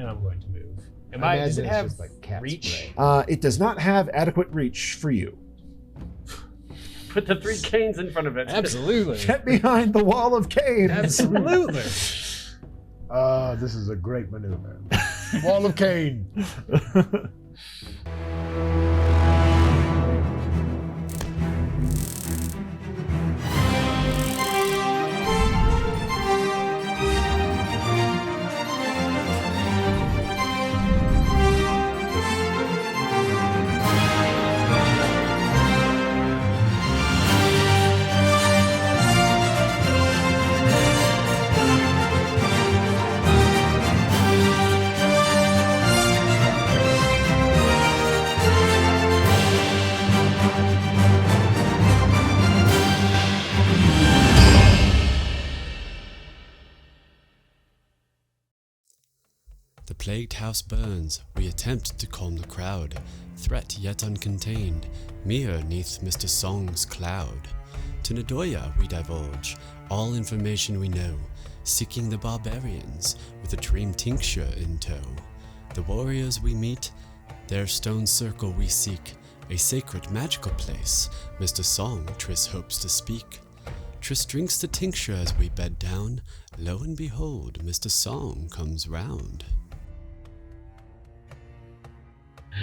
I'm going to move. Does it have just like cat reach? spray. It does not have adequate reach for you. Put the 3 canes in front of it. Absolutely. Get behind the Wall of Qains. Absolutely. This is a great maneuver. Wall of Qains. The plagued house burns, we attempt to calm the crowd, threat yet uncontained, mere neath Mr. Song's cloud. To Nadoya we divulge all information we know, seeking the barbarians with a dream tincture in tow. The warriors we meet, their stone circle we seek, a sacred magical place, Mr. Song Triss hopes to speak. Triss drinks the tincture as we bed down, lo and behold, Mr. Song comes round.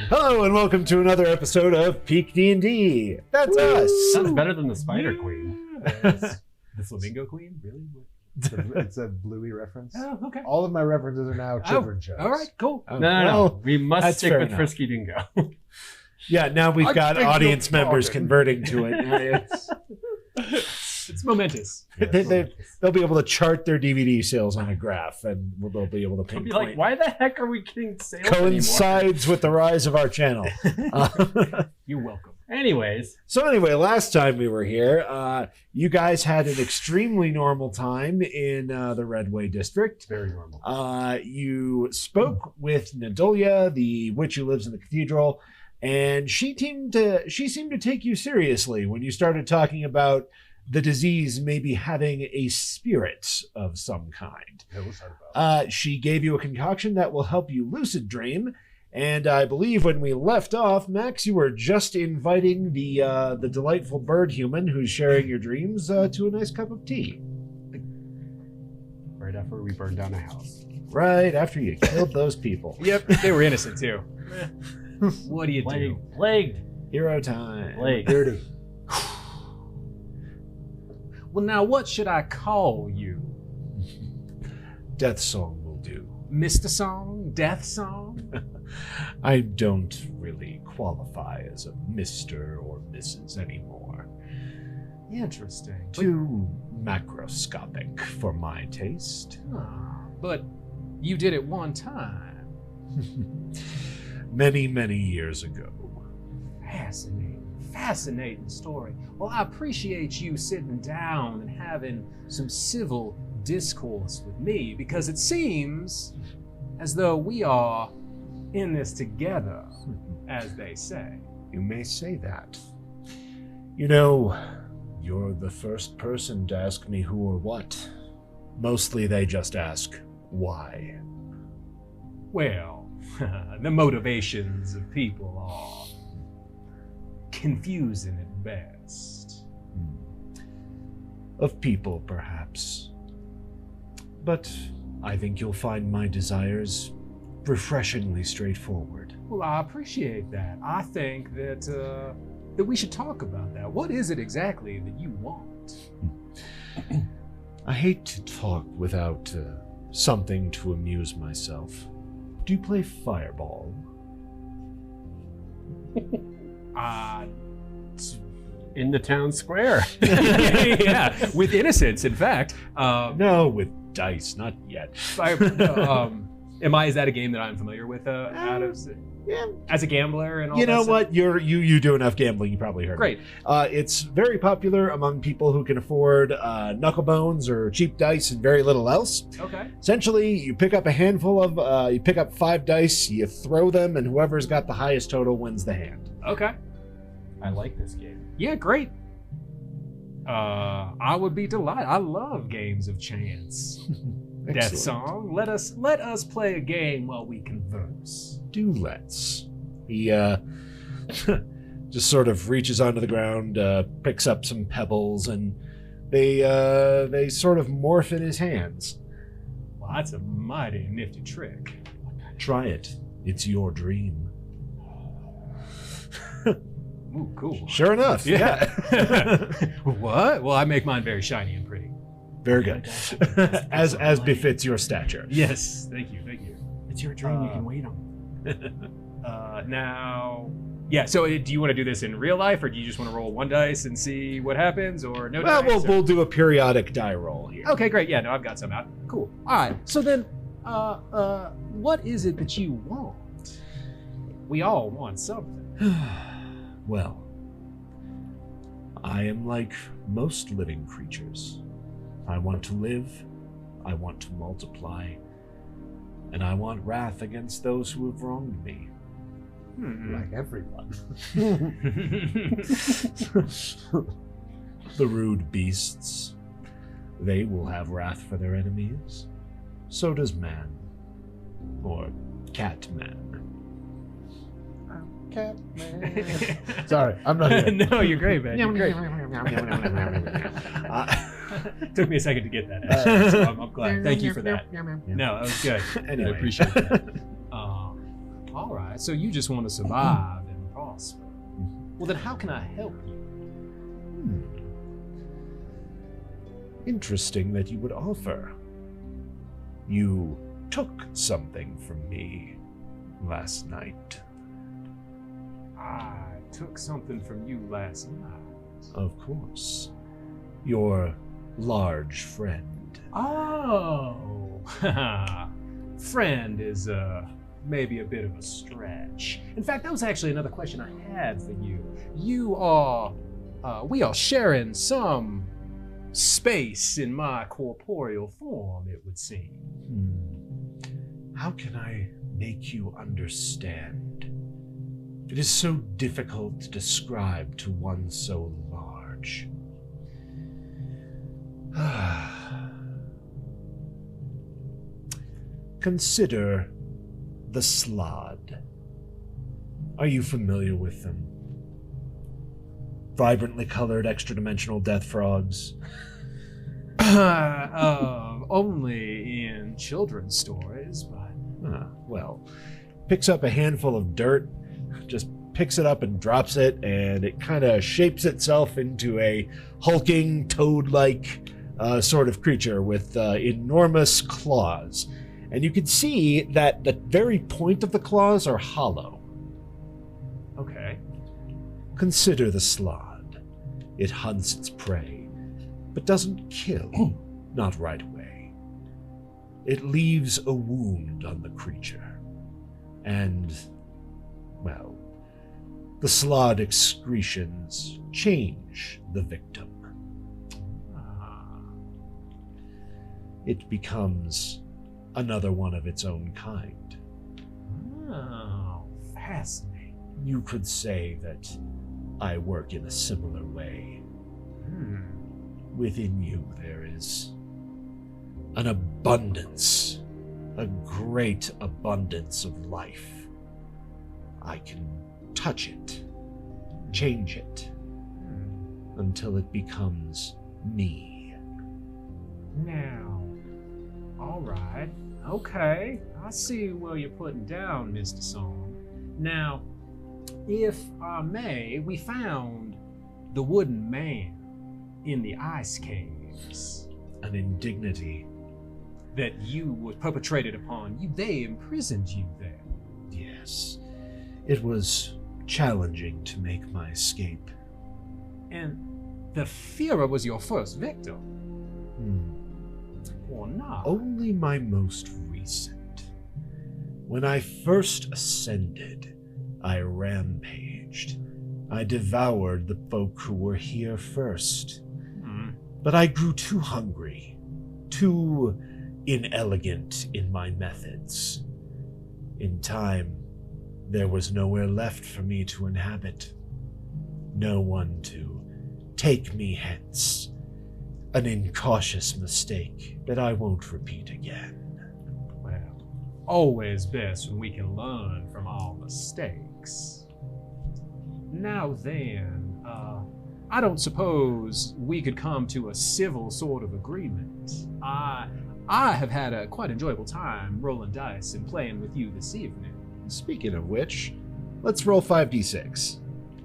Hello and welcome to another episode of PeakD&D. That's us. Sounds better than the Spider Queen. The Flamingo Queen? Really? It's a Bluey reference. Oh, okay. All of my references are now children's shows. All right, cool. Oh, No. well, We must that's stick fair with enough. Frisky Dingo. Yeah, now we've I got think audience you're members talking. converting to it. It's momentous. They'll be able to chart their DVD sales on a graph, and they'll be able to I'll be pinpoint. like, why the heck are we getting sales Coincides with the rise of our channel. anymore? You're welcome. Anyways, So anyway, last time we were here, you guys had an extremely normal time in the Redway district. very normal. You spoke with Nadolia, the witch who lives in the cathedral, and she seemed to take you seriously when you started talking about the disease maybe having a spirit of some kind. Yeah, what's that about? She gave you a concoction that will help you lucid dream. And I believe when we left off, Max, you were just inviting the delightful bird human who's sharing your dreams to a nice cup of tea. Right after we burned down a house. Right after you killed those people. Yep, they were innocent too. What do you do? Plagued. Hero time. Plagued. Dirty. Well, now what should I call you? Death Song will do. Mr. Song? Death Song? I don't really qualify as a Mr. or Mrs. anymore. Interesting. Too macroscopic for my taste. But you did it one time. Many, many years ago. Fascinating story. Well, I appreciate you sitting down and having some civil discourse with me, because it seems as though we are in this together, as they say. You may say that. You know, you're the first person to ask me who or what. Mostly they just ask, why? Well, the motivations of people are confusing at best. Of people, perhaps. But I think you'll find my desires refreshingly straightforward. Well, I appreciate that. I think that we should talk about that. What is it exactly that you want? I hate to talk without something to amuse myself. Do you play Fireball? In the town square. Yeah, with innocence, in fact. No, with dice, not yet. Is that a game that I'm familiar with? Yeah. As a gambler and all You that know stuff? what? You do enough gambling. You probably heard. Great. It's very popular among people who can afford knuckle bones or cheap dice and very little else. Okay. Essentially, you pick up a handful of, you pick up 5 dice, you throw them, and whoever's got the highest total wins the hand. Okay. I like this game. Yeah, great. I would be delighted. I love games of chance. Death Excellent. Song. Let us play a game while we converse. Do let's. He just sort of reaches onto the ground, picks up some pebbles, and they sort of morph in his hands. Well, that's a mighty nifty trick. Try it. It's your dream. Ooh, cool. Sure enough. Yeah. What? Well, I make mine very shiny and pretty. Very good. as befits your stature. Yes, thank you. It's your dream. You can wait on. Now, yeah. So, do you want to do this in real life, or do you just want to roll one dice and see what happens, or no? Well, dice, we'll do a periodic die roll here. Okay, great. Yeah, no, I've got some out. Cool. All right. So then, what is it that you want? We all want something. Well, I am like most living creatures. I want to live, I want to multiply, and I want wrath against those who have wronged me. Like everyone. The rude beasts, they will have wrath for their enemies. So does man. Or cat man. Cat man. Sorry, I'm not here. No, you're great, man. You're great. Took me a second to get that, actually, so I'm glad. Thank you for that. No, that was good. Anyway. I appreciate that. All right, so you just want to survive and prosper. Well, then how can I help you? Interesting that you would offer. You took something from me last night. I took something from you last night. Of course. Your large friend. Oh, friend is maybe a bit of a stretch. In fact, that was actually another question I had for you. We are sharing some space in my corporeal form, it would seem. How can I make you understand? It is so difficult to describe to one so large. Consider the Slaad. Are you familiar with them? Vibrantly colored extra-dimensional death frogs. Only in children's stories, but... Well, picks up a handful of dirt, just picks it up and drops it, and it kind of shapes itself into a hulking, toad-like sort of creature with enormous claws. And you can see that the very point of the claws are hollow. Okay. Consider the Slaad. It hunts its prey, but doesn't kill, not right away. It leaves a wound on the creature. And, well, the Slaad excretions change the victim. It becomes another one of its own kind. Oh, fascinating. You could say that I work in a similar way. Within you there is an abundance, a great abundance of life. I can touch it, change it, until it becomes me. Now, all right, okay. I see where you're putting down, Mr. Song. Now, if I may, we found the wooden man in the ice caves. An indignity. That you was perpetrated upon you. They imprisoned you there. Yes. It was challenging to make my escape. And the Führer was your first victim. Or not? Only my most recent. When I first ascended, I rampaged. I devoured the folk who were here first. But I grew too hungry, too inelegant in my methods. In time, there was nowhere left for me to inhabit. No one to take me hence. an incautious mistake that I won't repeat again. Well, always best when we can learn from our mistakes. Now then, I don't suppose we could come to a civil sort of agreement. I have had a quite enjoyable time rolling dice and playing with you this evening. Speaking of which, let's roll 5d6.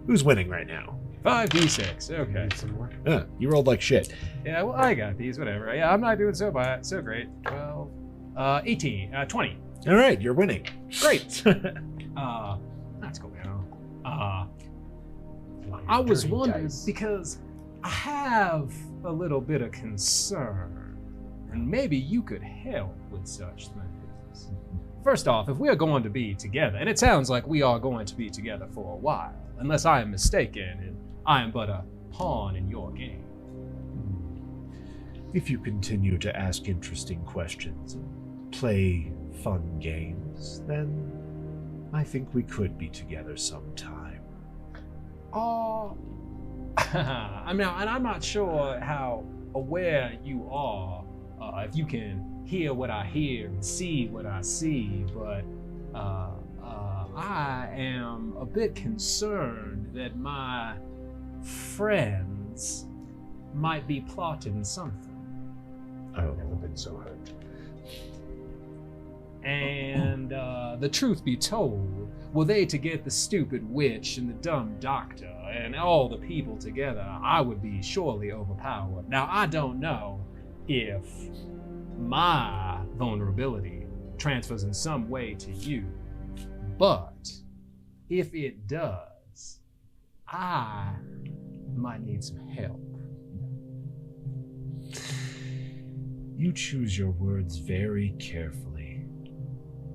Who's winning right now? 5d6, okay. Need some more? You rolled like shit. Yeah, well, I got these, whatever. Yeah, I'm not doing so great. 12, 18, 20. All right, you're winning. Great. Let's go now. I was Dirty wondering, dice. because I have a little bit of concern, and maybe you could help with such things. First off, if we are going to be together, and it sounds like we are going to be together for a while, unless I am mistaken, and I am but a pawn in your game. If you continue to ask interesting questions and play fun games, then I think we could be together sometime. I mean, and I'm not sure how aware you are, if you can hear what I hear and see what I see, but I am a bit concerned that my friends might be plotting something. I've never been so hurt. And the truth be told, were they to get the stupid witch and the dumb doctor and all the people together, I would be surely overpowered. Now, I don't know if my vulnerability transfers in some way to you, but if it does, I might need some help. You choose your words very carefully.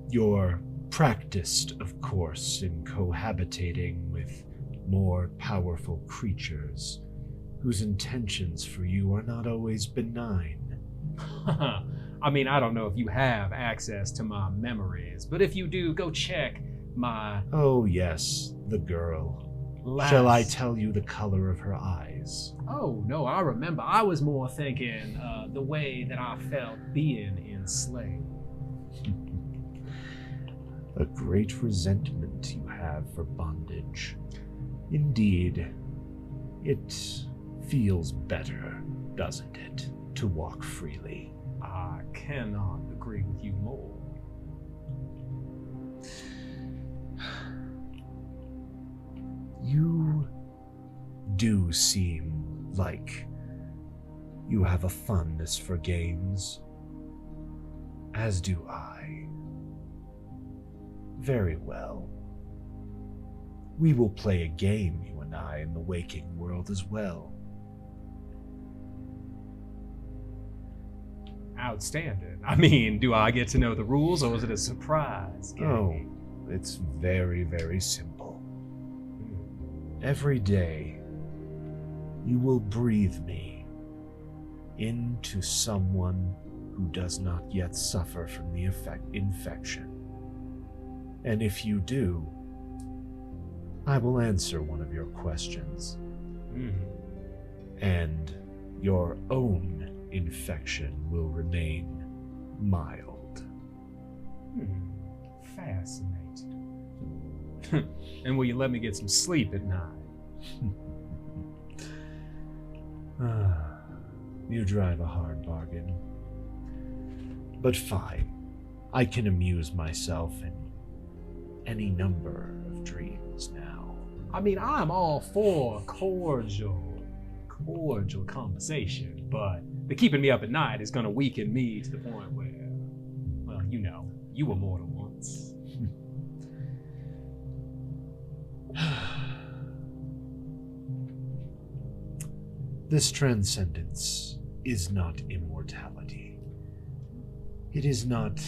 You're practiced, of course, in cohabitating with more powerful creatures whose intentions for you are not always benign. I mean, I don't know if you have access to my memories, but if you do, go check my... Oh yes, the girl. last... Shall I tell you the color of her eyes? Oh, no, I remember. I was more thinking the way that I felt being enslaved. A great resentment you have for bondage. Indeed, it feels better, doesn't it, to walk freely? I cannot agree with you more. You do seem like you have a fondness for games, as do I. Very well. We will play a game, you and I, in the waking world as well. Outstanding. I mean, do I get to know the rules, or is it a surprise game? Oh, it's very, very simple. Every day, you will breathe me into someone who does not yet suffer from the infection. And if you do, I will answer one of your questions. And your own infection will remain mild. Fascinating. And will you let me get some sleep at night? You drive a hard bargain. But fine, I can amuse myself in any number of dreams now. I mean, I'm all for cordial conversation, but the keeping me up at night is gonna weaken me to the point where, well, you know, you were mortal once. This transcendence is not immortality. It is not...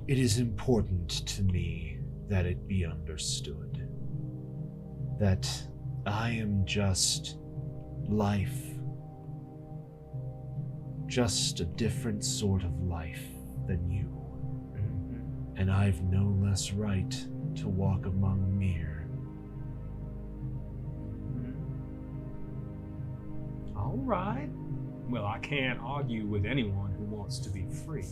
It is important to me that it be understood that I am just life. Just a different sort of life than you. And I've no less right to walk among mere. All right. Well, I can't argue with anyone who wants to be free.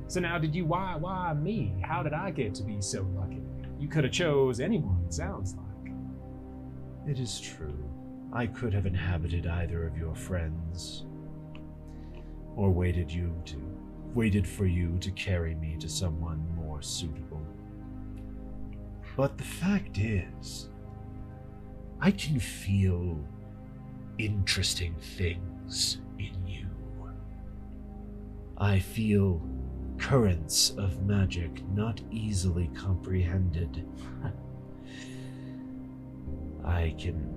So now, why me? How did I get to be so lucky? You could have chose anyone, it sounds like. It is true. I could have inhabited either of your friends, or waited for you to carry me to someone more suitable. But the fact is, I can feel interesting things in you. I feel currents of magic not easily comprehended. I can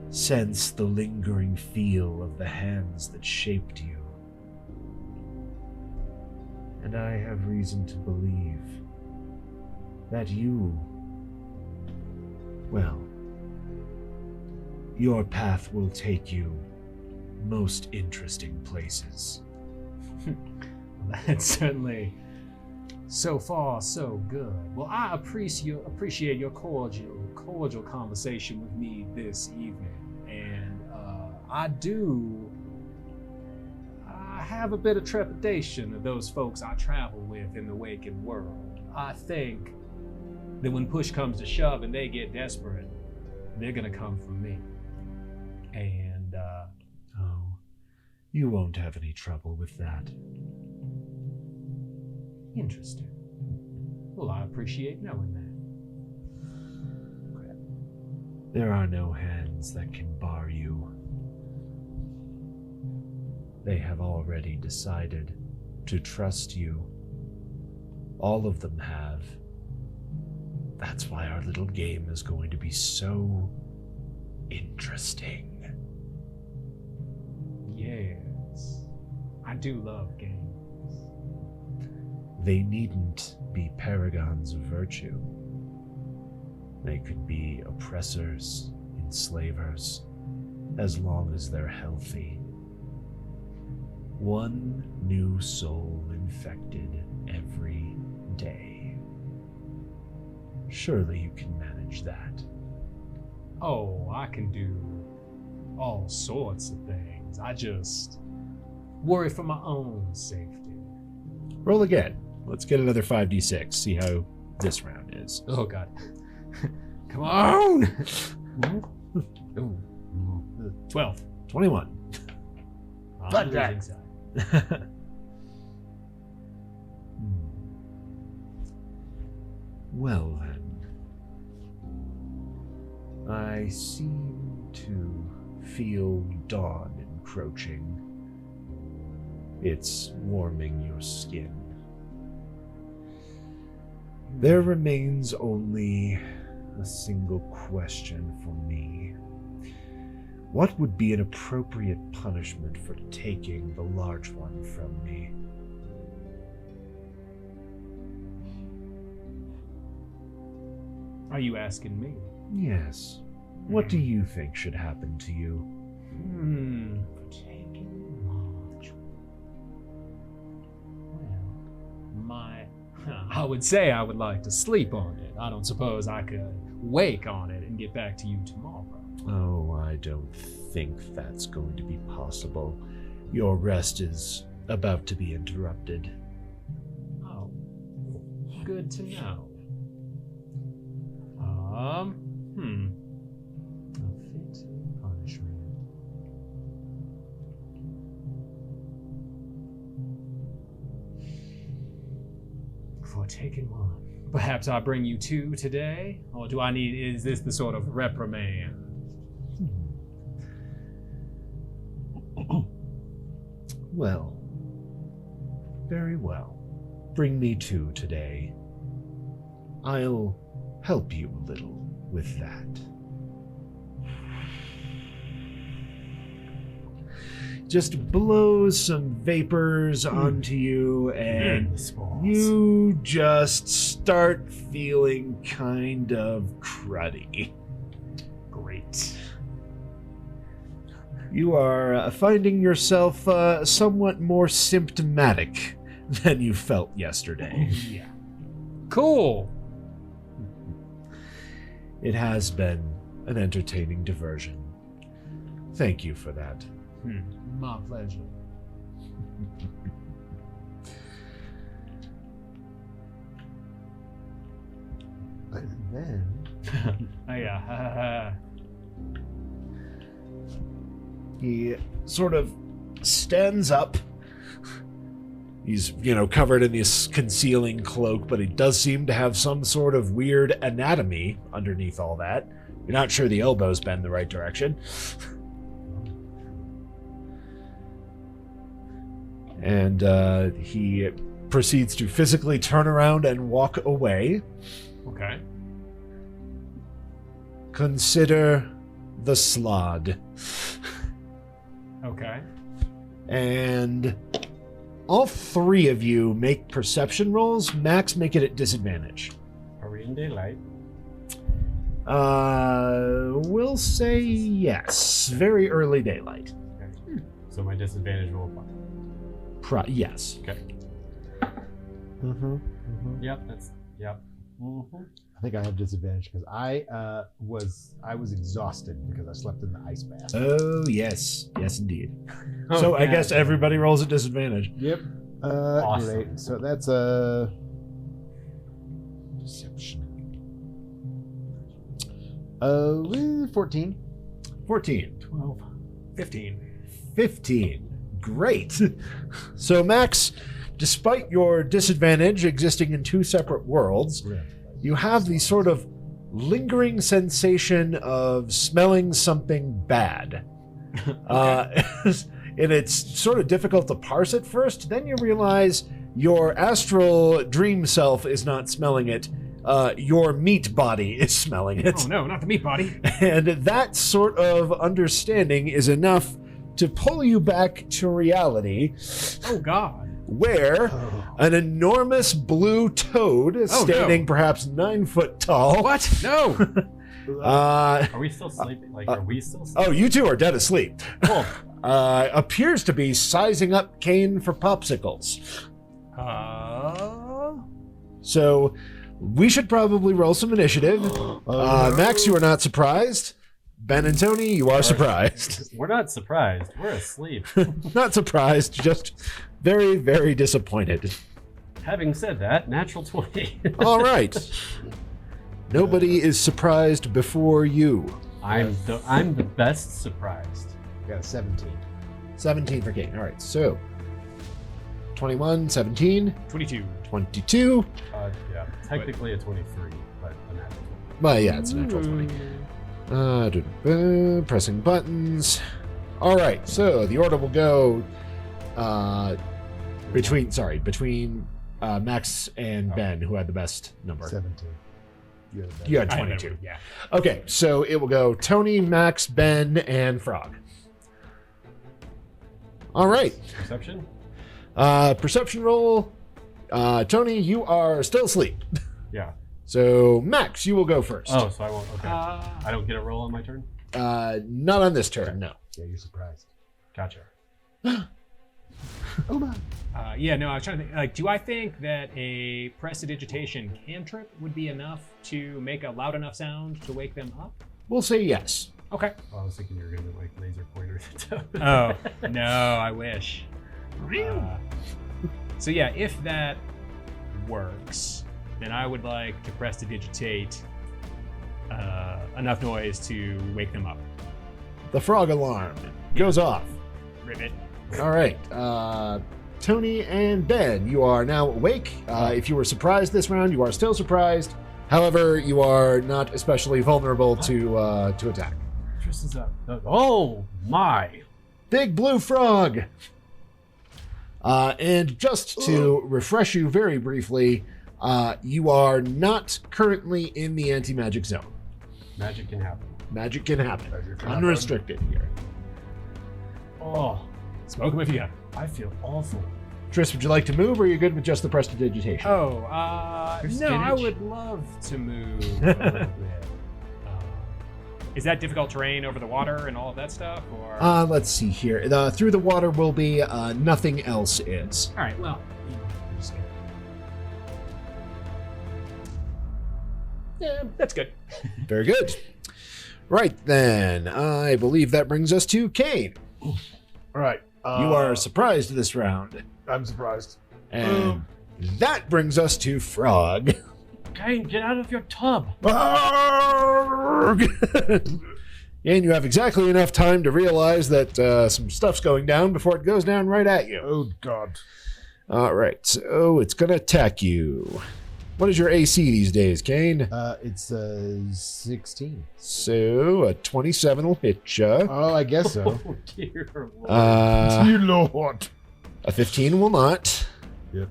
sense the lingering feel of the hands that shaped you. And I have reason to believe that you, well, your path will take you most interesting places. That's certainly so far so good. Well, I appreciate your cordial conversation with me this evening, and I have a bit of trepidation of those folks I travel with in the waking world. I think that when push comes to shove and they get desperate, they're gonna come for me. And oh, you won't have any trouble with that. Interesting. Well, I appreciate knowing that. There are no hands that can bar you. They have already decided to trust you. All of them have. That's why our little game is going to be so interesting. Yes. I do love games. They needn't be paragons of virtue. They could be oppressors, enslavers, as long as they're healthy. One new soul infected every day. Surely you can manage that. Oh, I can do all sorts of things. I just worry for my own safety. Roll again. Let's get another 5d6, see how this round is. Oh, God. Come on! 12. 21. Fuck that. Well then, I seem to feel dawn encroaching. It's warming your skin. There remains only a single question for me. What would be an appropriate punishment for taking the large one from me? Are you asking me? Yes. What do you think should happen to you? For taking large. Well, I would say I would like to sleep on it. I don't suppose I could wake on it and get back to you tomorrow. Oh, I don't think that's going to be possible. Your rest is about to be interrupted. Oh, good to know. A fitting punishment. For taking one. Perhaps I bring you two today? Or is this the sort of reprimand? Well, very well. Bring me two today. I'll help you a little with that. Just blows some vapors onto you, and you just start feeling kind of cruddy. Great. You are finding yourself somewhat more symptomatic than you felt yesterday. Yeah. Cool. It has been an entertaining diversion. Thank you for that. My pleasure. And then Oh yeah. He sort of stands up. He's, covered in this concealing cloak, but he does seem to have some sort of weird anatomy underneath all that. You're not sure the elbows bend the right direction. And he proceeds to physically turn around and walk away. Okay. Consider the Slaad. Okay. And all three of you make perception rolls. Max, make it at disadvantage. Are we in daylight? We'll say yes. Very early daylight. Okay. So my disadvantage will apply. Yes. Okay. Yep, that's yep. I think I have disadvantage because I was exhausted because I slept in the ice bath. Oh, yes. Yes, indeed. Oh, So I yeah. guess everybody rolls at disadvantage. Yep. Awesome. Great. So that's a deception. 14. 14. 12. 15. 15. Great. So, Max, despite your disadvantage existing in two separate worlds, you have the sort of lingering sensation of smelling something bad. And it's sort of difficult to parse at first. Then you realize your astral dream self is not smelling it. Your meat body is smelling it. Oh no, not the meat body. And that sort of understanding is enough to pull you back to reality, Oh god. where an enormous blue toad, standing perhaps 9 foot tall. What? No. Uh, Are we still sleeping? Are we still sleeping? oh, you two are dead asleep. Cool. Appears to be sizing up Kane for popsicles. So we should probably roll some initiative. Max, you are not surprised. Ben and Tony, you are surprised. We're not surprised. We're asleep. Not surprised, just very, very disappointed. Having said that, natural 20. All right. Nobody is surprised before you. I'm the best surprised. Got a 17. 17 for Kane. All right, so 21, 17, 22. 22. Yeah, technically a 23, but a natural 20. Well, yeah, it's a natural 20. Pressing buttons. All right, so the order will go between Max and Ben, who had the best number. 17. You had a better- You had I had 22. that one, yeah. Okay, so it will go Tony, Max, Ben, and Frog. All right. Perception? Perception roll. Tony, you are still asleep. Yeah. So, Max, you will go first. Oh, so I won't. Okay. I don't get a roll on my turn? Not on this turn, no. Yeah, you're surprised. Gotcha. Oh my. Yeah, no, I was trying to think. Like, do I think that a prestidigitation cantrip would be enough to make a loud enough sound to wake them up? We'll say yes. Okay. Oh, I was thinking you were going to like laser pointers. Oh, no, I wish. So yeah, if that works, then I would like to prestidigitate enough noise to wake them up. The frog alarm goes off. Ribbit. All right. Tony and Ben, you are now awake. If you were surprised this round, you are still surprised. However, you are not especially vulnerable to attack. Triss is up. Oh, my. Big blue frog. And just to refresh you very briefly, you are not currently in the anti-magic zone. Magic can happen. Magic can happen. Magic can happen. Unrestricted here. Oh, Smoke them if you got. I feel awful. Triss, would you like to move, or are you good with just the prestidigitation? Oh, no, I Spinach. would love to move a little bit. Is that difficult terrain over the water and all of that stuff, or? Let's see here. Through the water will be nothing else is. All right, well, I'm just gonna- yeah, that's good. Very good. Right then, I believe that brings us to Kane. All right. You are surprised this round. I'm surprised. And that brings us to Frog. Kane, get out of your tub. And you have exactly enough time to realize that some stuff's going down before it goes down right at you. Oh, God. All right, so it's going to attack you. What is your AC these days, Kane? It's 16. So a 27 will hit you. Oh, I guess so. Oh, dear Lord. Dear Lord. A 15 will not. Yep.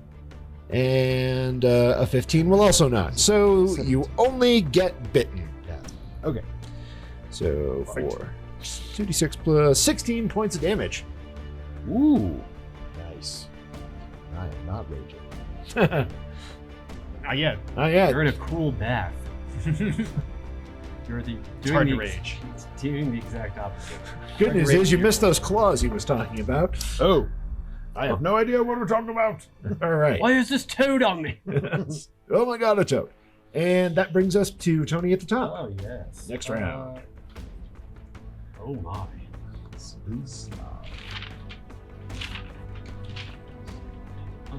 And a 15 will also not. So 17. you only get bitten. Yeah. Okay. So 2d6 plus 16 points of damage. Ooh. Nice. I am not raging. Not yet. Not yet. You're in a cruel bath. You're hard to rage. Doing the exact opposite. Good news is you missed those claws he was talking about. Oh. I have no idea what we're talking about. All right. Why is this toad on me? Oh my god, a toad. And that brings us to Tony at the top. Oh, yes. Next round. Oh, my. I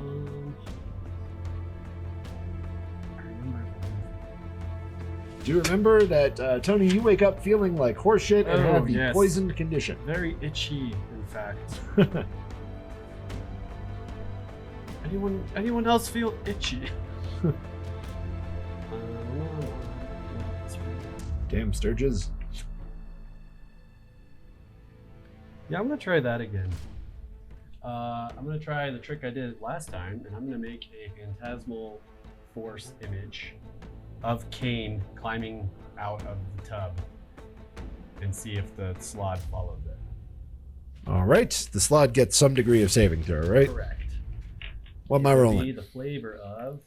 remember. Do you remember that, Tony, you wake up feeling like horseshit and Oh, have the yes. poisoned condition? Very itchy, in fact. Anyone else feel itchy? Damn Sturges. Yeah, I'm gonna try that again. I'm gonna try the trick I did last time, and I'm gonna make a phantasmal force image of Kane climbing out of the tub and see if the Slaad follows it. All right. The Slaad gets some degree of saving throw, right? Correct. What am I It would rolling? be the flavor of.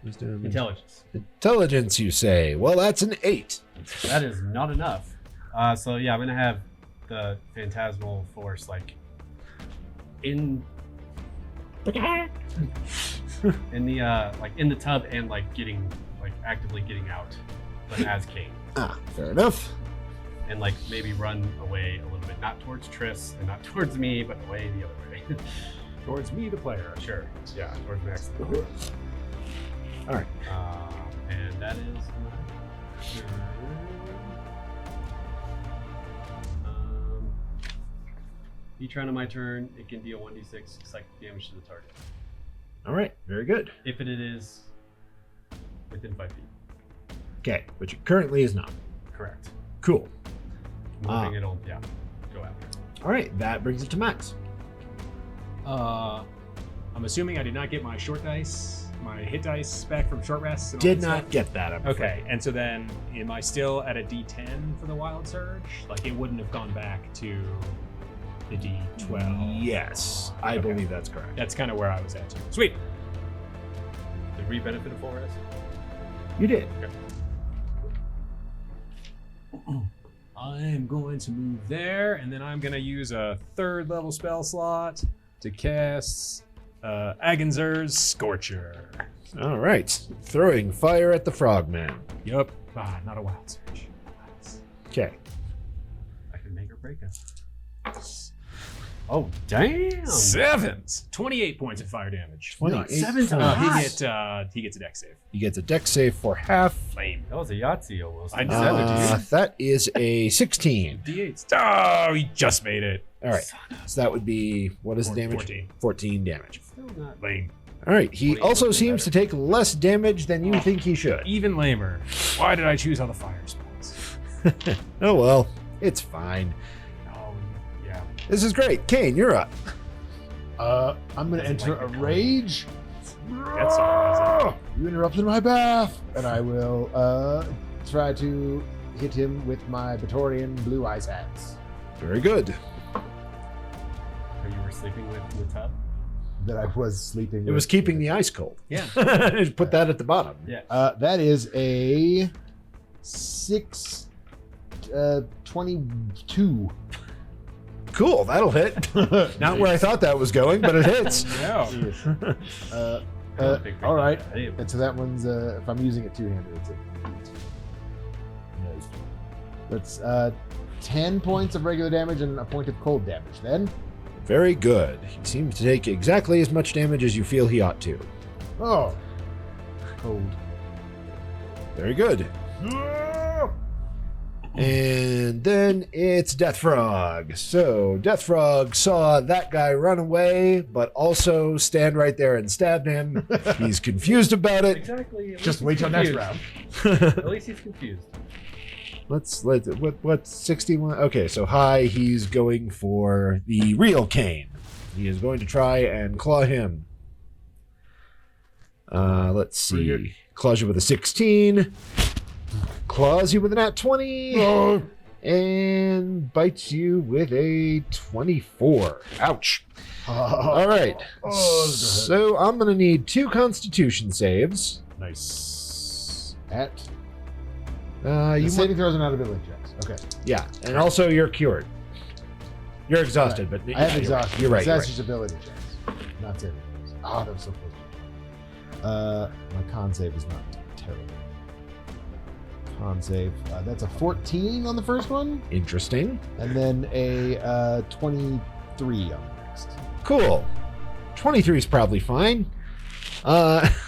Wisdom. Intelligence. Intelligence, you say? Well, that's an 8. That is not enough. So yeah, I'm gonna have the phantasmal force like in in the like in the tub and like getting like actively getting out, but as Kane, Fair enough. and like maybe run away a little bit, not towards Triss and not towards me, but away the other way. Towards me, the player. Sure. Yeah, towards Max. All right. And that is my turn. Each round of my turn, it can deal 1d6 psychic damage to the target. All right. Very good. If it is within 5 feet. Okay. Which it currently is not. Correct. Cool. Moving it'll, yeah, go after. All right. That brings it to Max. I'm assuming I did not get my short dice, my hit dice back from short rests. And all Did that not stuff. get that. I'm afraid. Okay, and so then am I still at a D10 for the wild surge? Like it wouldn't have gone back to the D12. Yes. I Okay. believe that's correct. That's kind of where I was at too. Sweet. Did we benefit of full rest? You did. I'm going to move there, and then I'm going to use a 3rd level spell slot to cast Agenzer's Scorcher. All right. Throwing fire at the frogman. Yup. Not a wild surge. Okay. I can make or break it. Oh, damn! 7s. 28 points of fire damage. 28 7 points. He gets a dex save. You get a dex save for half. Lame. That was a Yahtzee almost. I know. That is a 16. D8s. Oh, he just made it. All right. So that would be, what is the damage? 14. 14 damage. Still not. Lame. All right. He 28 also would be seems to take less damage than you think he should. Even lamer. Why did I choose all the fire spells? Oh, well. It's fine. Oh, yeah. This is great. Kane, you're up. I'm going to enter like a the color. rage. That's surprising. You interrupted my bath. And I will try to hit him with my Batorian blue ice hands Very good. Or you were sleeping with in the tub? that I was sleeping It with. was keeping the ice cold. Yeah. Just put that at the bottom. Yeah. That is a 22. Cool. That'll hit. Not where I thought that was going, but it hits. Yeah. I don't think we all did right. that. Hey, And so that one's if I'm using it two-handed, it's a that's 10 points of regular damage and a point of cold damage. Then, Very good. He seems to take exactly as much damage as you feel he ought to. oh, cold. Very good. And then it's Death Frog. So Death Frog saw that guy run away, but also stand right there and stab him. He's confused about it. exactly. At Just least wait he's till next confused. round. At least he's confused. What's 61? Okay, so high, he's going for the real Kane. He is going to try and claw him. Let's Pretty good. see. Claws you with a 16. Claws you with a nat 20. Oh. And bites you with a 24. Ouch. All right. Oh, So I'm going to need 2 constitution saves. nice. At You saving throws are not ability checks. Okay. Yeah, and also you're cured. You're exhausted, but I have exhaustion. You're right. That's just ability checks, not saving throws. Oh, that was so close. My con save is not terrible. Con save. That's a 14 on the first one, Interesting. and then a 23 on the next. Cool. 23 is probably fine.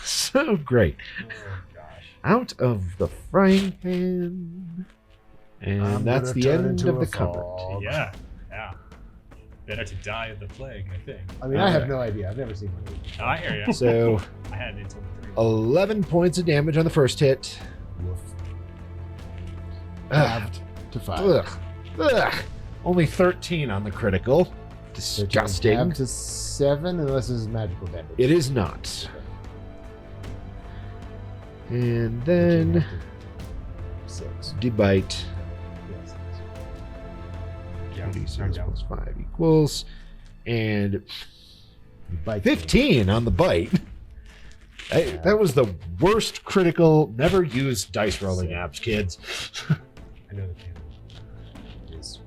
So great. Oh gosh. Out of the frying pan. And I'm that's gonna the turn end into of the a cupboard. fog. Yeah. Better to die of the plague, I think. I mean, I have Alright. no idea. I've never seen one. Of these. Oh, I hear you. So I had it until 3. 11 points of damage on the first hit. Woof. Ugh. Halved to 5. Ugh. Ugh. Only 13 on the critical. Disgusting. Halved to 7, unless this is magical damage. It is not. And then 6. debite. Yes. Yeah, 36 down. plus 5 equals. And Bite 15 on the bite. That was the worst critical. Never use dice rolling apps, kids. I know the game. is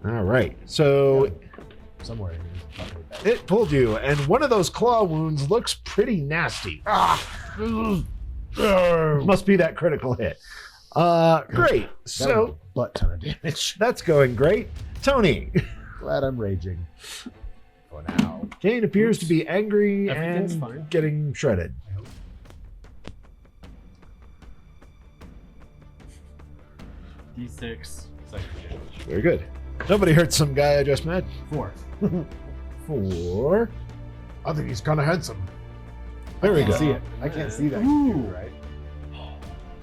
All right. So somewhere in here. Probably bad. it pulled you, and one of those claw wounds looks pretty nasty. Must be that critical hit. Great. That was So a butt ton of damage. that's going great. Tony, Glad I'm raging. For now. Kane appears to be angry Everything's and fine. getting shredded. I hope. D6 psychic damage. Very good. Nobody hurt some guy I just met. 4. 4. I think he's kind of handsome. Very I can good. see it. I can't see that. Ooh. Computer, right?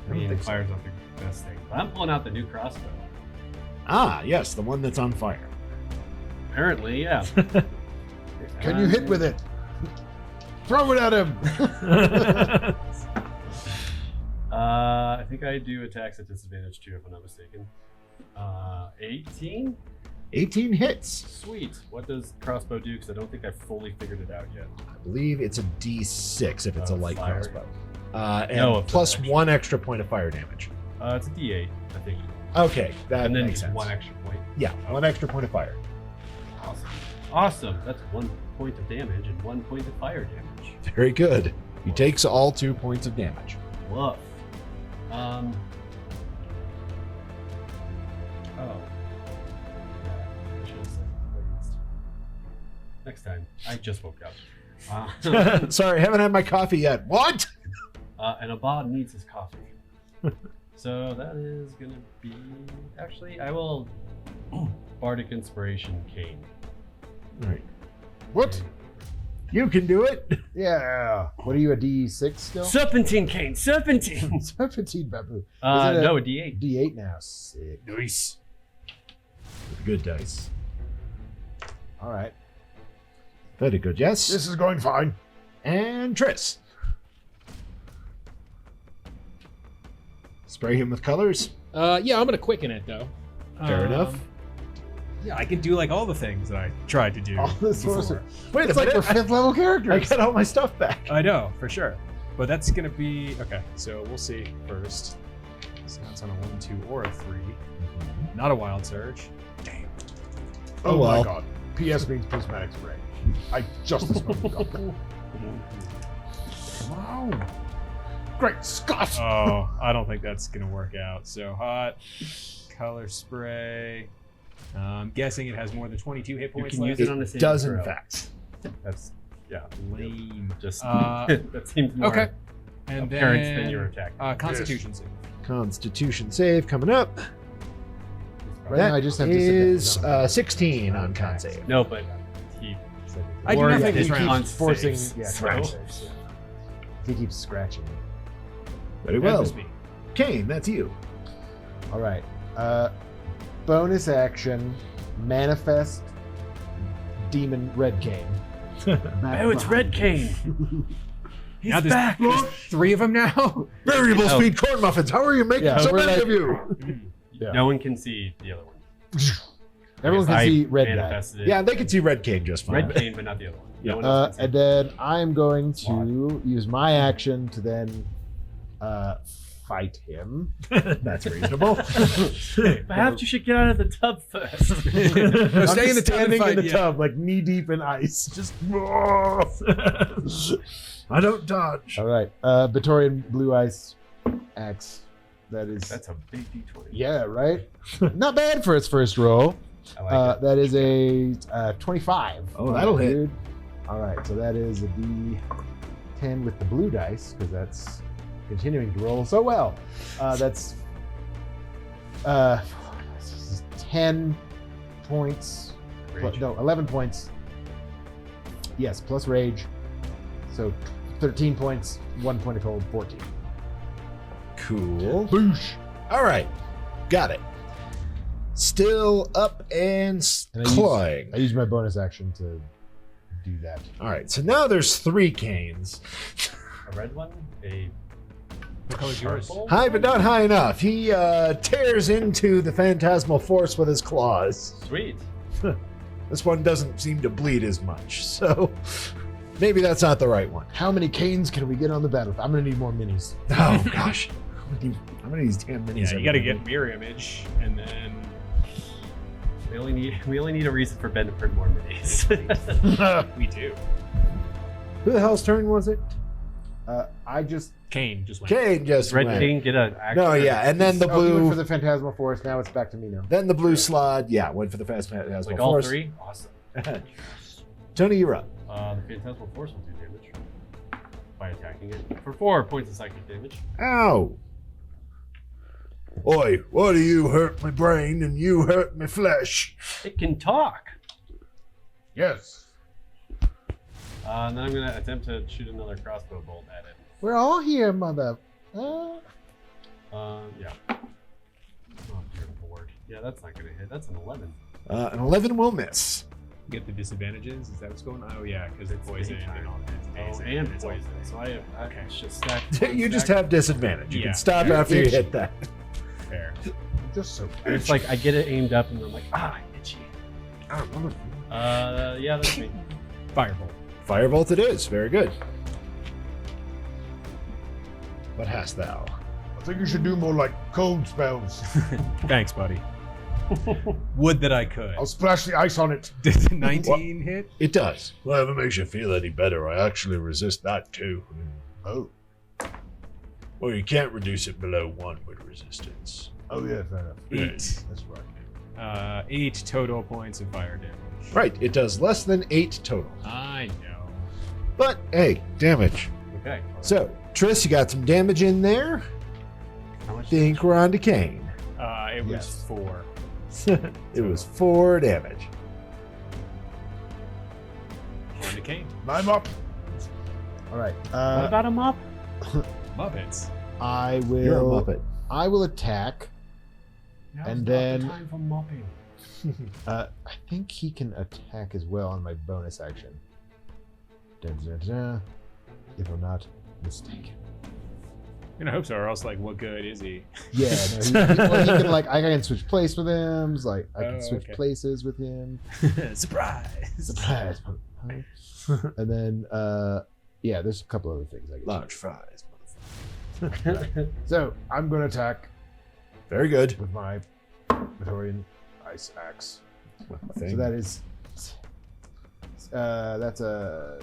I mean, think so. fire's not the best thing. But I'm pulling out the new crossbow. Ah, yes, the one that's on fire. Apparently, yeah. Can you hit with it? Throw it at him. I think I do attacks at disadvantage too, if I'm not mistaken. 18? 18 hits. Sweet. What does crossbow do? Because I don't think I've fully figured it out yet. I believe it's a D6 if it's a light Fire. crossbow. And No, it's plus not. 1 extra point of fire damage. It's a D8, I think. Okay, that And then makes just sense. 1 extra point. Yeah, 1 extra point of fire. Awesome. Awesome. That's 1 point of damage and 1 point of fire damage. Very good. He takes all 2 points of damage. Woof. Oh. Yeah, I should have said please. Next time. I just woke up. Sorry, haven't had my coffee yet. What? And Abad needs his coffee. So that is gonna be. Actually, I will. Bardic Inspiration Kane. All right. What? You can do it. Yeah. What are you, a D6 still? Serpentine Kane! Serpentine! 17 Babu. No, a D8. D8 now. Sick. Nice. Good dice. All right. Very good, yes. This is going fine. And Triss. Spray him with colors. Yeah, I'm gonna quicken it though. Fair enough. Yeah, I can do like all the things that I tried to do. All this before. sorcery. Wait It's a like minute. we're 5th level I characters. got all my stuff back. I know for sure, but that's gonna be okay. So we'll see first. So that's on a 1, 2, or a 3. Not a wild surge. Damn. Oh, well. my god. PS means prismatic spray. I just this moment got that. Wow. Great Scott! Oh, I don't think that's gonna work out. So hot, color spray. I'm guessing it has more than 22 hit You points can left. use it on a saving Does in throw. fact. That's yeah. Lame. Just that seems more Okay. And apparent then than your attack. Constitution save. Constitution save coming up. Right now, I That just have is disadvantage 16 on con save. No, but he I do or not he think did this round. con forcing saves, yeah, so- con saves, yeah. He keeps scratching me. Very That well. was me. Kane, that's you. All right. Bonus action, manifest demon Red Cane. Oh, it's Red Cane. He's Now there's, back. there's 3 of them now. Variable Oh. speed corn muffins. How are you making Yeah, so we're many like- of you? Yeah. No one can see the other one. Everyone can I see Red Guy. manifested it. Yeah, they can see Red Cane just fine. Red Cane, but not the other one. No one else can And see. then I'm going to use my action to then fight him. That's reasonable. Perhaps you should get out of the tub first. No, I'm stay in the just tub and standing fight, in the yeah. tub, like knee deep in ice. Just. I don't dodge. All right. Batorian Blue Ice Axe. That is. That's a big D20. Yeah, right? Not bad for its first roll. I like it. That is a 25. Oh, that'll hit. Dude. All right, so that is a D10 with the blue dice, because that's continuing to roll so well. That's 10 points. Rage. No, 11 points. Yes, plus rage. So 13 points, 1 point of cold, 14. Cool. Boosh. All right. Got it. Still up and And I clawing. use my bonus action to do that. All right. So now there's 3 canes. A red one, a What color's yours? purple. High, but not high enough. He tears into the phantasmal force with his claws. Sweet. This one doesn't seem to bleed as much, so maybe that's not the right one. How many canes can we get on the battlefield? I'm going to need more minis. Oh gosh, how many of these damn minis? Yeah, are you got to there? get mirror image, and then We only need a reason for Ben to print more minis. we do. Who the hell's turn was it? I just Kane just went. Kane just Red went. King get an action. No, yeah, and then the Oh, you went blue, for the Phantasmal Force. Now it's back to me now. then the blue Slaad. Yeah, went for the fast phantasmal like all force. 3. Awesome. Tony, you're up. The Phantasmal Force will do damage by attacking it for 4 points of psychic damage. Ow! Oi, why do you hurt my brain and you hurt my flesh? It can talk. Yes. And then I'm gonna attempt to shoot another crossbow bolt at it. We're all here, mother. Yeah. Oh, dear lord. Yeah, that's not gonna hit. That's an 11. An 11 will miss. Get the disadvantages. Is that what's going on? Oh yeah, because it's poison daytime. and all that. Oh, and poison. So I Okay. just stack. You just have disadvantage. You Yeah. can stop after you hit that. Fair. Just so. It's like I get it aimed up and I'm like, itchy. Yeah, that's me. Firebolt. Firebolt it is. Very good. What hast thou? I think you should do more like cold spells. Thanks, buddy. Would that I could. I'll splash the ice on it. Did 19 hit? It does. Well, if it makes you feel any better, I actually resist that too. Oh. Well, you can't reduce it below 1 with resistance. Oh, yeah, fair enough. 8. That's right. 8 total points of fire damage. Right, it does less than 8 total. I know. But hey, damage. Okay. So, Triss, you got some damage in there. How much? Think we're on to Kane. It was Yes. 4. It was 4 damage. On to Kane. I'm up. All right. What about a mop? Muppets. I will. You're a Muppet. I will attack. Now's And not the then- time for mopping. I think he can attack as well on my bonus action. Da, da, da. If I'm not mistaken. I hope so, or else, like, what good is he? Yeah, no, well, he can like I can switch place with him. Like I can Oh, switch okay. places with him. Surprise! Surprise! And then yeah, there's a couple other things I can. Large fries. So I'm gonna attack Very good. with my Praetorian Ice Axe. Thing. So that is That's a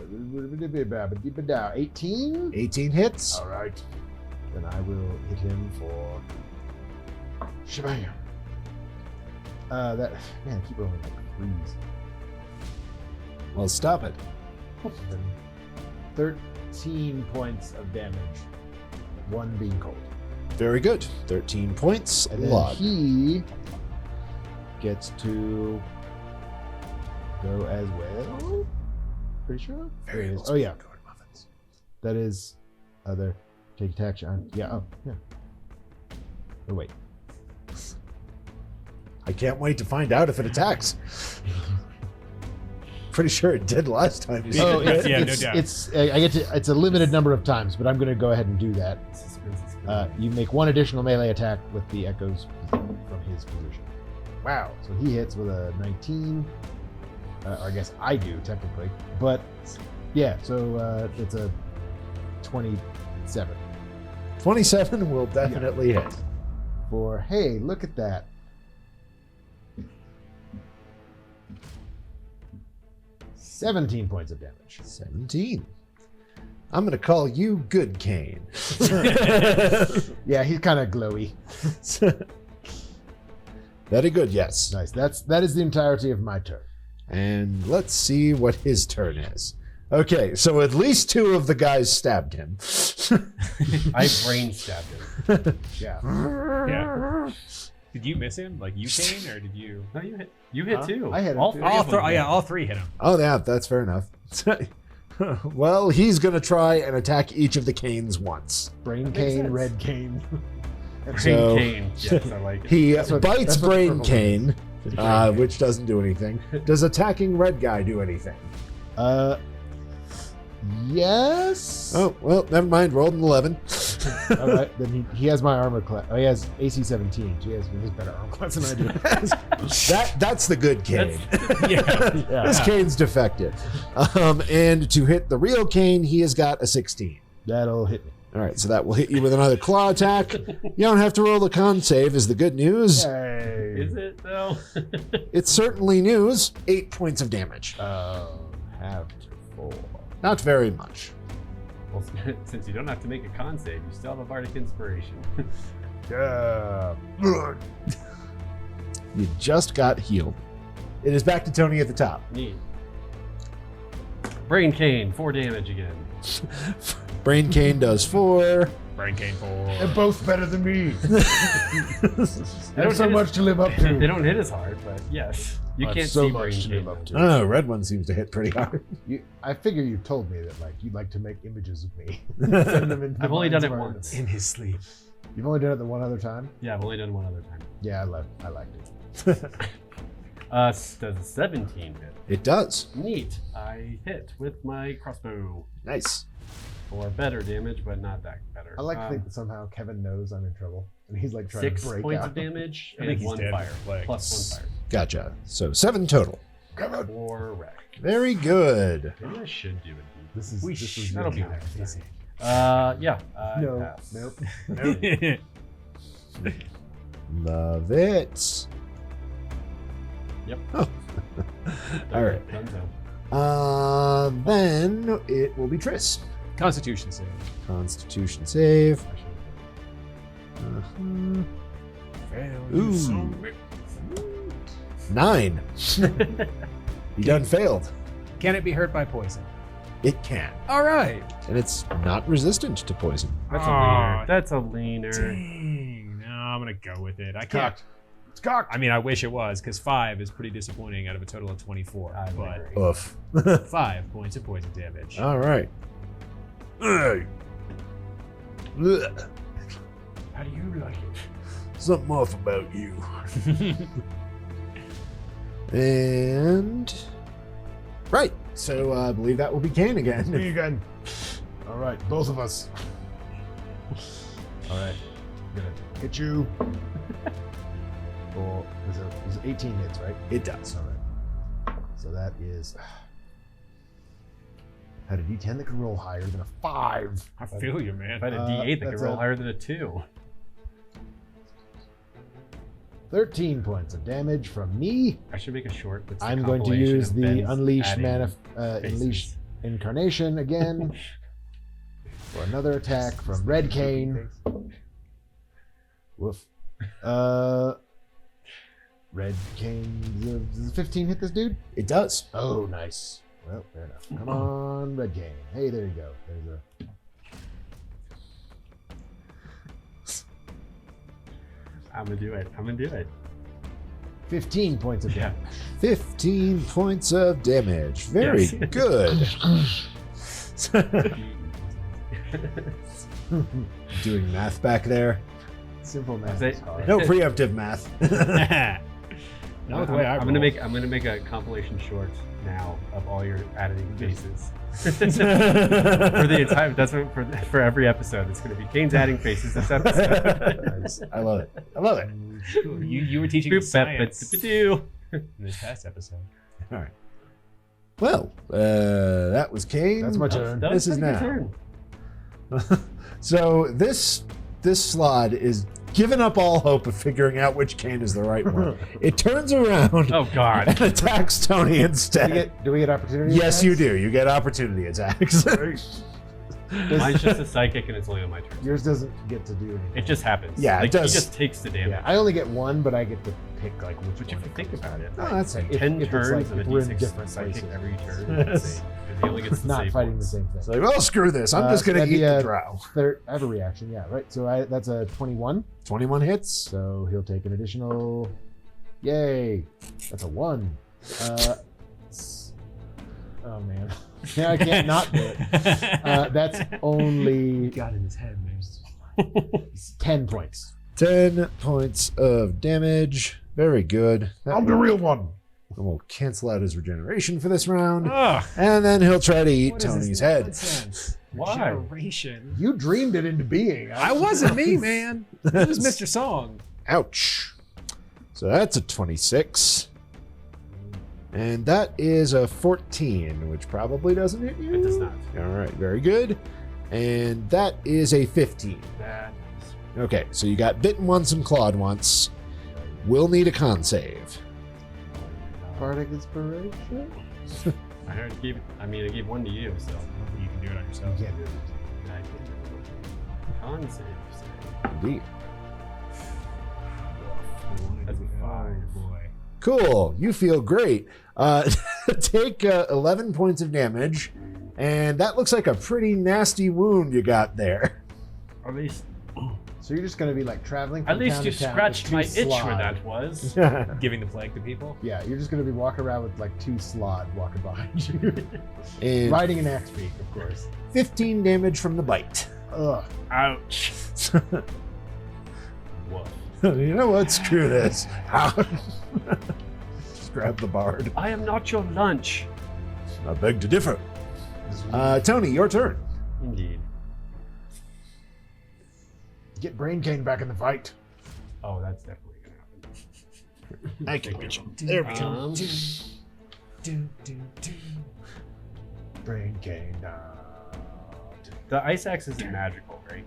18. 18 hits. All right. Then I will hit him for shabam. That man, I keep rolling like threes. Well, stop it. Then 13 points of damage. One being cold. Very good. 13 points. And then Log. he gets to go as well. Pretty sure. There it is. Oh yeah. That is other take attack on. Yeah. Oh yeah. Oh wait. I can't wait to find out if it attacks. Pretty sure it did last time. Oh, it's, Yeah, no it's, doubt. I get to. It's a limited number of times, but I'm going to go ahead and do that. You make one additional melee attack with the echoes from his position. Wow. So he hits with a 19. Or I guess I do technically, but yeah. So it's a 27. 27 will definitely hit. For hey, look at that. 17 points of damage. 17. I'm going to call you Good Kane. Yeah, he's kind of glowy. Very good, yes. Nice. That is the entirety of my turn. And let's see what his turn is. Okay, so at least 2 of the guys stabbed him. I brain stabbed him. Yeah. Yeah. Did you miss him? Like you, Kane, or did you? No, you hit. You hit too. I hit him all too. three. of them hit. All three hit him. Oh, yeah, that's fair enough. Well, he's going to try and attack each of the Canes once. Brain makes cane, sense. red cane. Brain So- cane. Yes, I like it. He That's what- bites that's what Brain purple Cane, Cane. which doesn't do anything. Does attacking Red Guy do anything? Yes. Oh, well, never mind. Rolled an 11. All right. Then he has my armor class. Oh, he has AC 17. He has better armor class than I do. That's the good Cane. Yeah. Yeah. This Cane's defective. And to hit the real Cane, he has got a 16. That'll hit me. All right, so that will hit you with another claw attack. You don't have to roll the con save, is the good news. Yay. Is it though? It's certainly news. 8 points of damage. Have to 4. Not very much. Well, since you don't have to make a con save, you still have a bardic inspiration. Yeah. You just got healed. It is back to Tony at the top. Neat. Brain cane, 4 damage again. Brain Cane does 4. Brain Cane 4. They're both better than me. They There's so hit much to live up to. They don't hit as hard, but yes, you That's can't so see much brain to cane. live up to. I don't know, red one seems to hit pretty hard. I figure you told me that like you'd like to make images of me. Send them into I've the only done minds it of our once. In his sleep. You've only done it the one other time? Yeah, I've only done one other time. Yeah, I liked it. Does a 17 hit? It does. Neat. I hit with my crossbow Nice. for better damage, but not that better. I like to think that somehow Kevin knows I'm in trouble, and he's like trying 6 to break points out. of damage I think and he's 1 dead fire. from the plague. Plus 1 fire. Gotcha. So 7 total. Kevin. 4 wreck. Very good. Maybe I should do it. This is That'll be your next time. time. Yeah. I No. pass. Nope. Love it. Yep. Oh. All right. Dunzo. Then it will be Triss. Constitution save. Constitution save. Ooh. 9. You done failed. Can it be hurt by poison? It can. All right. And it's not resistant to poison. That's a Aw, leaner. That's a leaner. Dang. No, I'm gonna go with it. I can't. Cocked. It's cocked. I mean, I wish it was, because 5 is pretty disappointing out of a total of 24. I would But agree. Oof. 5 points of poison damage. All right. Ugh. Ugh. How do you like it? Something off about you. And right. So I believe that will be Kane again. Me again. All right, both of us. All right, I'm gonna hit you. Or is it 18 hits, right? It does. All right. So that is. Had a D10 that could roll higher than a 5. I feel you, man. If I had a D8 that could that's roll a- higher than a 2. 13 points of damage from me. I should make a short. That's the I'm going to compilation use of the Ben's Unleash adding Unleash faces. Incarnation again for another attack from Red Cane. Woof. Red Cane. Does 15 hit this dude? It does. Oh, nice. Well, fair enough. Come on, Red Cane. Hey, there you go. There's a. I'm gonna do it. I'm gonna do it. 15 points of Yeah. damage. 15 points of damage. Very Yes. good. Doing math back there. Simple math Say- is hard. No preemptive math. Not the way I I'm gonna roll. make a compilation short now of all your editing faces. For the entire for every episode, it's gonna be Kane's adding faces this episode. Nice. I love it. I love it. You were teaching us science Boop-bap-ba-doo. in this past episode. All right. Well, that was Kane. That's my That turn. was This is a good now. turn. So this Slaad is giving up all hope of figuring out which Kane is the right one. It turns around Oh God. and attacks Tony instead. Do we get opportunity? Yes, you attacks? do. You get opportunity attacks. Mine's just a psychic and it's only on my turn. Yours doesn't get to do anything. It just happens. Yeah, it like, does. He just takes the damage. Yeah, I only get one, but I get to pick like which But one. if you think about it, Oh, that's Like, it. 10 if it's turns like and if a we're in d6 different psychic places. every turn. That's insane. 'Cause he only gets to Not save fighting once. the same thing. It's like, well, screw this. I'm just so going that'd to be eat the a drow. I have a reaction, yeah, right. So that's a 21. 21 hits. So he'll take an additional. Yay! That's a 1. Oh man, yeah, I can't not do it. That's only Got in his head. There's 10 points. 10 points of damage. Very good. I'm the real one. And we'll cancel out his regeneration for this round. Ugh. And then he'll try to eat What is Tony's this head. nonsense? Why? Regeneration. You dreamed it into being. I wasn't me, man. It was Mr. Song. Ouch. So that's a 26. And that is a 14, which probably doesn't hit you. It does not. All right, very good. And that is a 15. That Okay, so you got bitten once and clawed once. Will need a con save. Bardic inspiration. I already gave. I gave one to you, so You can do it on You yourself. can't do it. I can't. Con save. Indeed. That's a 5. Oh boy. Cool. You feel great. Take 11 points of damage, and that looks like a pretty nasty wound you got there. At least, So you're just going to be like traveling. From at least town you to town scratched with my two itch where Slaad. that was. Giving the plague to people. Yeah, you're just going to be walking around with like 2 Slaad walking behind you, And riding an axe beak, of course. 15 damage from the bite. Ugh. Ouch. Whoa. You know what? Screw this. Just grab the bard. I am not your lunch. I beg to differ. Tony, your turn. Indeed. Get Brain Cane back in the fight. Oh, that's definitely gonna happen. Thank you, Mitchell. There we go. Brain Cane. The ice axe isn't magical, right?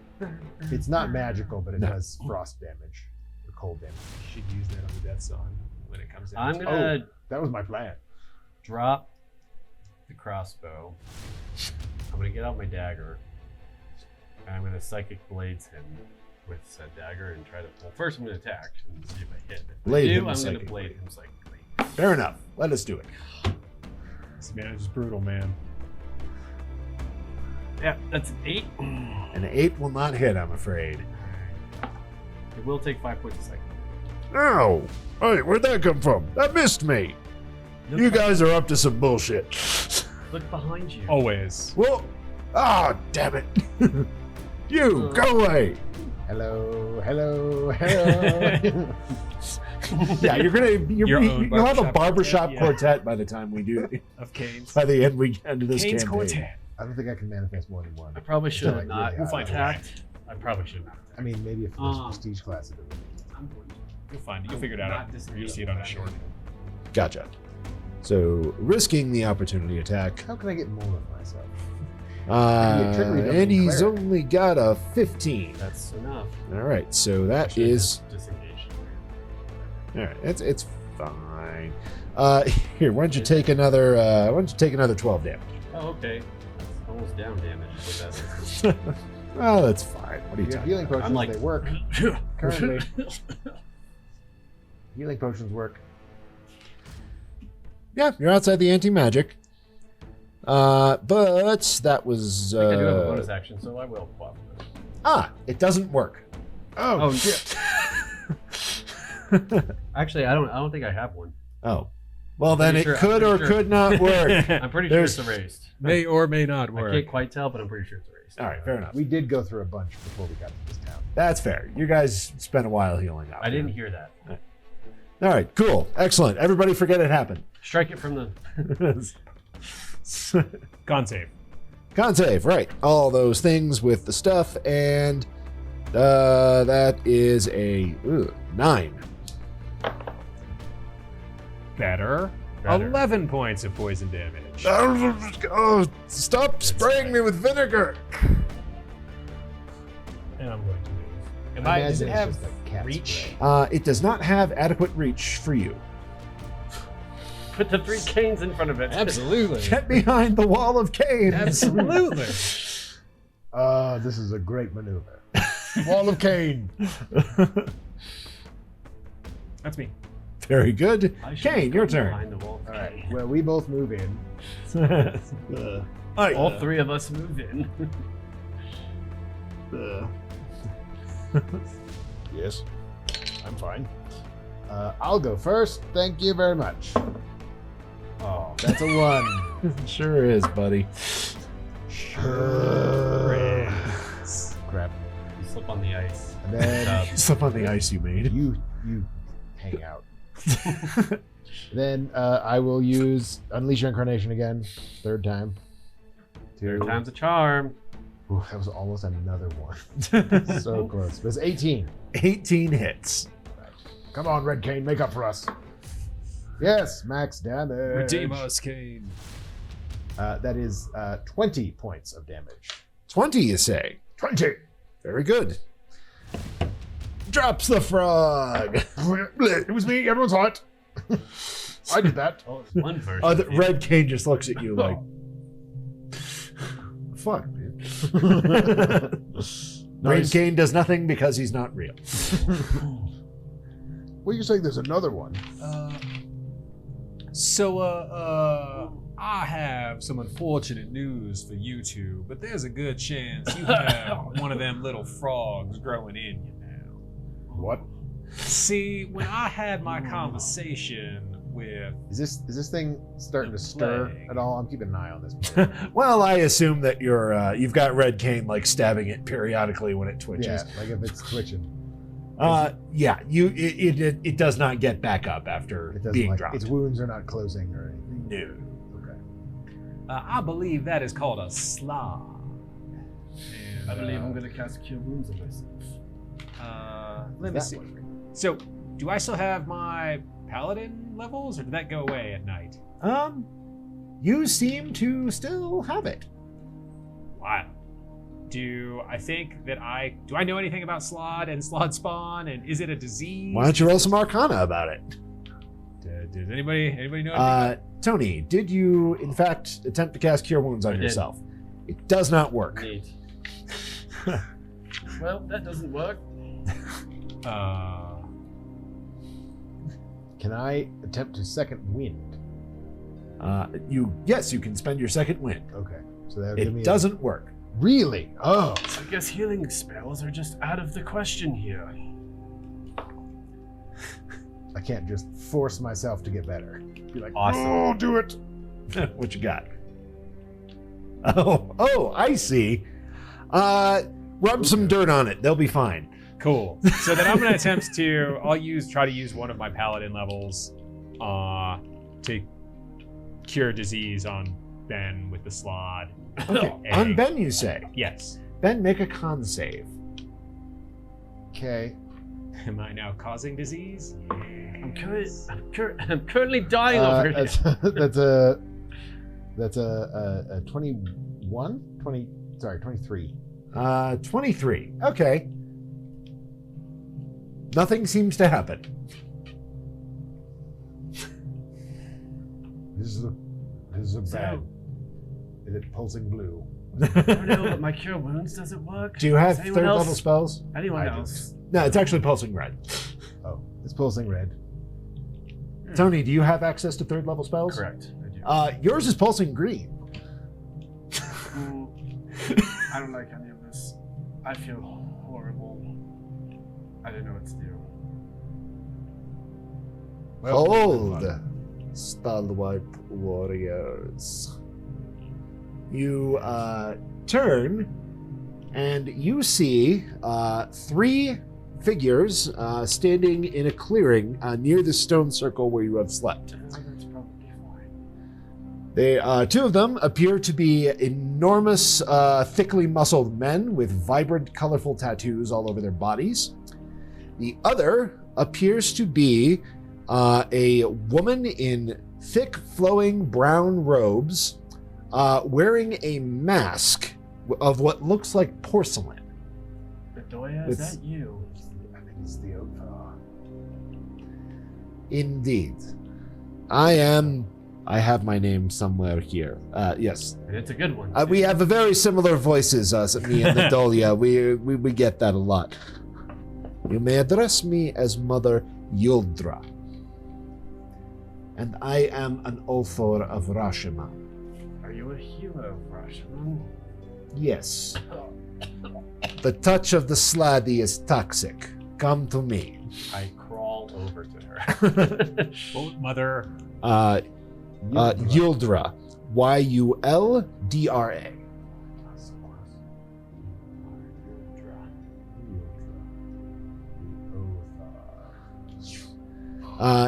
It's not magical, but it does frost damage or cold damage. You should use that on the Death Song when it comes out. I'm gonna That was my plan. drop the crossbow. I'm gonna get out my dagger, and I'm gonna psychic blades him with said dagger and try to. Well, first I'm gonna attack and see if I hit. If Blade I do, him with I'm gonna psychic blade blade. him psychically. Fair enough. Let us do it. This man is brutal, man. Yeah, that's an 8. An 8 will not hit, I'm afraid. It will take 5 points a second. No! Hey, where'd that come from? That missed me. You guys are up to some bullshit. Look behind you. Always. Well, damn it. You, go away. Hello, hello, hello. Yeah, Your own you'll have a barbershop barbershop quartet, yeah. quartet by the time we do Of Canes. by the end we end of this Canes campaign. Quartet. I don't think I can manifest more than one. I probably should have Like, not really high. attacked. I probably should not. I mean, maybe if there's prestige class ability. I'm going to. You'll find it. You'll figure it out. You'll see it on a short. Gotcha. So risking the opportunity attack. How can I get more of myself? Maybe a trickery double And he's cleric. only got a 15. That's enough. All right, so that Should have is disengaged. All right, it's fine. Here, why don't you take another 12 damage? Oh, okay. That's almost down damage. Is what that is. Oh, that's fine. What are you You have talking healing about? potions. I'm like- They work currently. Healing potions work. Yeah, you're outside the anti-magic. But that was. I do have a bonus action, so I will swap this. It doesn't work. Oh shit! Actually, I don't think I have one. Oh. Well, then pretty it sure- I'm could pretty or sure. could not work. I'm pretty sure it's erased. May or may not I work. can't quite tell, but I'm pretty sure it's erased. All right, fair enough. We did go through a bunch before we got to this town. That's fair. You guys spent a while healing up. I didn't hear that. All right, cool. Excellent. Everybody forget it happened. Strike it from the. Con save. Con save, right. All those things with the stuff, and that is a 9. Better. Better. 11 points of poison damage. Oh, stop spraying me with vinegar. And I'm going to move. I Does it imagine it's have just like cat reach? spray. It does not have adequate reach for you. Put the 3 canes in front of it. Absolutely. Get behind the Wall of Qains. Absolutely. This is a great maneuver. Wall of Cain. That's me. Very good. I should Kane, have your gone turn. behind the wall. All right. Well, we both move in. All 3 of us move in. Yes. I'm fine. I'll go first. Thank you very much. Oh, that's a 1. Sure is, buddy. Crap. You slip on the ice. And then Slip on the ice you made. you hang out. Then I will use Unleash Your Incarnation again. 3rd time. 3rd time's a charm. Ooh, that was almost another 1. So close. But it's 18. 18 hits. Come on, Red Cane, make up for us. Yes, max damage. Redeem us, Kane. That is 20 points of damage. 20, you say? 20. Very good. Drops the frog. It was me. Everyone's hot. I did that. Oh, it's one person. The Red Cane just looks at you like, fuck, man. Red Nice. Cane does nothing because he's not real. Well, you're saying there's another one. I have some unfortunate news for you two, but there's a good chance you have one of them little frogs growing in you now. What? See, when I had my conversation with Is this thing starting to stir Plague. at all? I'm keeping an eye on this. Well, I assume that you've got Red Cane like stabbing it periodically when it twitches. Yeah, like if it's twitching. Yeah, it does not get back up after It doesn't being like dropped. its wounds are not closing or anything. No. Okay. I believe that is called a Slaad. And, I believe I'm going to cast Cure Wounds on myself. let me That see. one. So, do I still have my paladin levels, or did that go away at night? You seem to still have it. Wow. Do I know anything about Slaad and Slaad spawn, and is it a disease? Why don't you roll some Arcana about it? Does anybody know anything about Tony, did you in fact attempt to cast Cure Wounds on I did. yourself? It does not work. Neat. Well, that doesn't work. Can I attempt to second wind? Yes, you can spend your second wind. Okay. So that would give me It doesn't work. Really? Oh. I guess healing spells are just out of the question here. I can't just force myself to get better. Be like, Awesome. oh, do it. What you got? Oh, I see. Rub some dirt on it. They'll be fine. Cool. So then I'm gonna attempt to. Try to use one of my paladin levels, to cure disease on Ben with the Slaad. Okay. On Ben, you say. Yes. Ben, make a con save. Okay. Am I now causing disease? I'm currently dying over here. That's a 21? 23. 23. Okay. Nothing seems to happen. This is a bad. So, Is it pulsing blue? I don't know, but my cure wounds doesn't work. Do you have Does third anyone level else? spells? Anyone I do. else? No, it's actually pulsing red. Oh, it's pulsing red. Tony, do you have access to third level spells? Correct. I do. Yours is pulsing green. I don't like any of this. I feel horrible. I don't know what to do. Hold, stalwart warriors. You turn, and you see 3 figures standing in a clearing near the stone circle where you have slept. That's probably fine. They, 2 of them appear to be enormous, thickly muscled men with vibrant, colorful tattoos all over their bodies. The other appears to be a woman in thick, flowing brown robes, wearing a mask of what looks like porcelain. Bedoya, is that you? I think it's the Oath. Indeed. I have my name somewhere here. Yes. And it's a good one. We have very similar voices, me and Nadolia. We get that a lot. You may address me as Mother Yuldra. And I am an author of Rashomon. Are you a hero of Rashomon? Yes. The touch of the Slaadi is toxic. Come to me. I crawl over to her. Boat mother. Yuldra. Yuldra.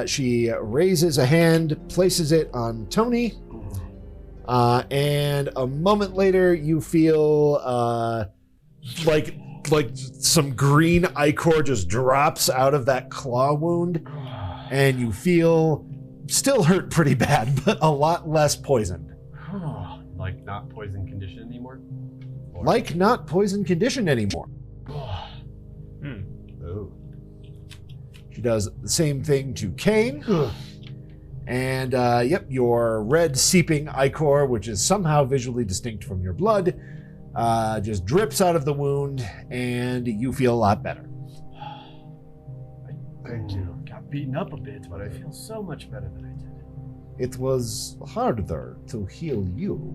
She raises a hand, places it on Tony, and a moment later you feel like some green ichor just drops out of that claw wound, and you feel still hurt pretty bad, but a lot less poisoned. Like not poison condition anymore? Or- Like not poison conditioned anymore. Oh. She does the same thing to Kane. And yep, your red seeping ichor, which is somehow visually distinct from your blood, just drips out of the wound, and you feel a lot better. Thank you. Got beaten up a bit, but I feel so much better than I did. It was harder to heal you.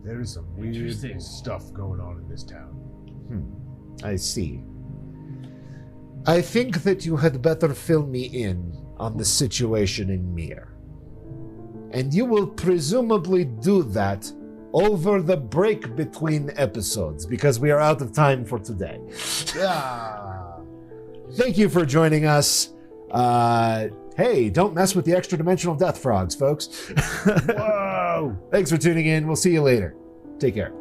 There is some weird Interesting. stuff going on in this town. I see. I think that you had better fill me in on the situation in Mir. And you will presumably do that over the break between episodes, because we are out of time for today. Thank you for joining us. Hey, don't mess with the extra dimensional death frogs, folks. Whoa! Thanks for tuning in. We'll see you later. Take care.